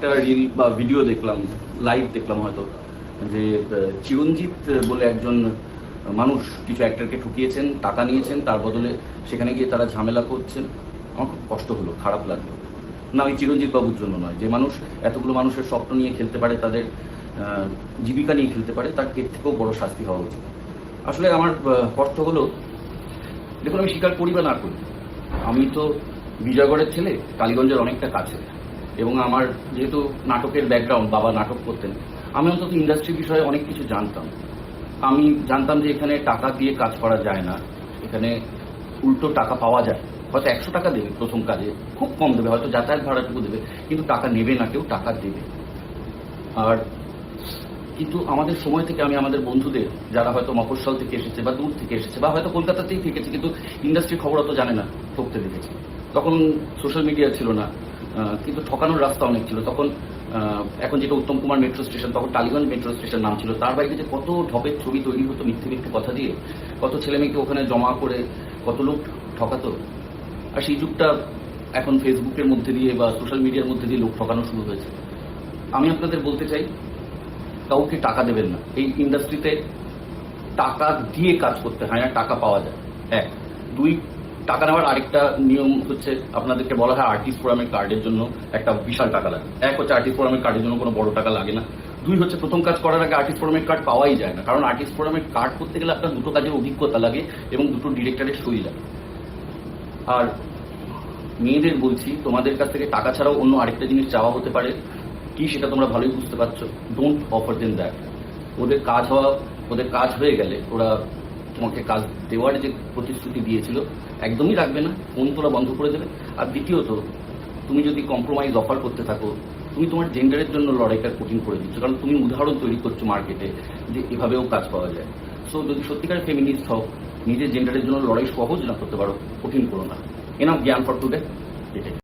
একটা রিল বা ভিডিও দেখলাম, লাইভ দেখলাম হয়তো, যে চিরঞ্জিত বলে একজন মানুষ কিছু অ্যাক্টরকে ঠকিয়েছেন, টাকা নিয়েছেন, তার বদলে সেখানে গিয়ে তারা ঝামেলা করছেন। আমার খুব কষ্ট হলো, খারাপ লাগলো। না, ওই চিরঞ্জিত বাবুর জন্য নয়, যে মানুষ এতগুলো মানুষের স্বপ্ন নিয়ে খেলতে পারে, তাদের জীবিকা নিয়ে খেলতে পারে, তার এর থেকেও বড় শাস্তি হওয়া উচিত। আসলে আমার কষ্ট হলো, দেখুন আমি স্বীকার করি বা না করি, আমি তো বিজয়গড়ের ছেলে, কালীগঞ্জের অনেকটা কাছে, এবং আমার যেহেতু নাটকের ব্যাকগ্রাউন্ড, বাবা নাটক করতেন, আমি অন্তত ইন্ডাস্ট্রি বিষয়ে অনেক কিছু জানতাম। আমি জানতাম যে এখানে টাকা দিয়ে কাজ করা যায় না, এখানে উল্টো টাকা পাওয়া যায়। হয়তো 100 টাকা দেবে প্রথম কাজে, খুব কম দেবে, হয়তো যাতায়াত ভাড়াটুকু দেবে, কিন্তু টাকা নেবে না কেউ, টাকা দেবে। আর কিন্তু আমাদের সময় থেকে আমি আমাদের বন্ধুদের, যারা হয়তো মফস্বল থেকে এসেছে বা দূর থেকে এসেছে বা হয়তো কলকাতাতেই থেকেছে কিন্তু ইন্ডাস্ট্রির খবর অত জানে না, ঠকতে দেখেছি। তখন সোশ্যাল মিডিয়া ছিল না, কিন্তু ঠকানোর রাস্তা অনেক ছিল। তখন এখন যেটা উত্তম কুমার মেট্রো স্টেশন, তখন টালিগঞ্জ মেট্রো স্টেশন নাম ছিল, তার বাইরে যে কত ঢপের ছবি তৈরি হতো মিথ্যে মিথ্যে কথা দিয়ে, কত ছেলে মেয়েকে ওখানে জমা করে কত লোক ঠকাতো। আর সেই যুগটা এখন ফেসবুকের মধ্যে দিয়ে বা সোশ্যাল মিডিয়ার মধ্যে দিয়ে লোক ঠকানো শুরু হয়েছে। আমি আপনাদের বলতে চাই, কাউকে টাকা দেবেন না। এই ইন্ডাস্ট্রিতে টাকা দিয়ে কাজ করতে হয় না, টাকা পাওয়া যায়। 1, 2, টাকা নেওয়ার আরেকটা নিয়ম হচ্ছে, আপনাদেরকে বলা হয় আর্টিস্ট ফোরামের কার্ডের জন্য একটা বিশাল টাকা লাগে। 1 হচ্ছে আর্টিস্ট ফোরামের কার্ডের জন্য কোনো বড় টাকা লাগে না। 2 হচ্ছে প্রথম কাজ করার আগে আর্টিস্ট ফোরামের কার্ড পাওয়াই যায় না, কারণ আর্টিস্ট ফোরামের কার্ড করতে গেলে আপনার 2টো কাজের অভিজ্ঞতা লাগে এবং 2টো ডিরেক্টরের সই লাগে। আর মেয়েদের বলছি, তোমাদের কাছ থেকে টাকা ছাড়াও অন্য আরেকটা জিনিস চাওয়া হতে পারে, কি সেটা তোমরা ভালোই বুঝতে পারছো। Don't offer them that. ওদের কাজ হয়ে গেলে ওরা তোমাকে কাজ দেওয়ার যে প্রতিশ্রুতি দিয়েছিল একদমই রাখবে না, ফোন তোলা বন্ধ করে দেবে। আর দ্বিতীয়ত, তুমি যদি কম্প্রোমাইজ অফার করতে থাকো, তুমি তোমার জেন্ডারের জন্য লড়াইটা কঠিন করে দিচ্ছ, কারণ তুমি উদাহরণ তৈরি করছো মার্কেটে যে এভাবেও কাজ পাওয়া যায়। সো যদি সত্যিকার ফেমিনিস্ট হও, নিজের জেন্ডারের জন্য লড়াই সহজ না করতে পারো, কঠিন করো না। এনাফ জ্ঞান ফর টুডে।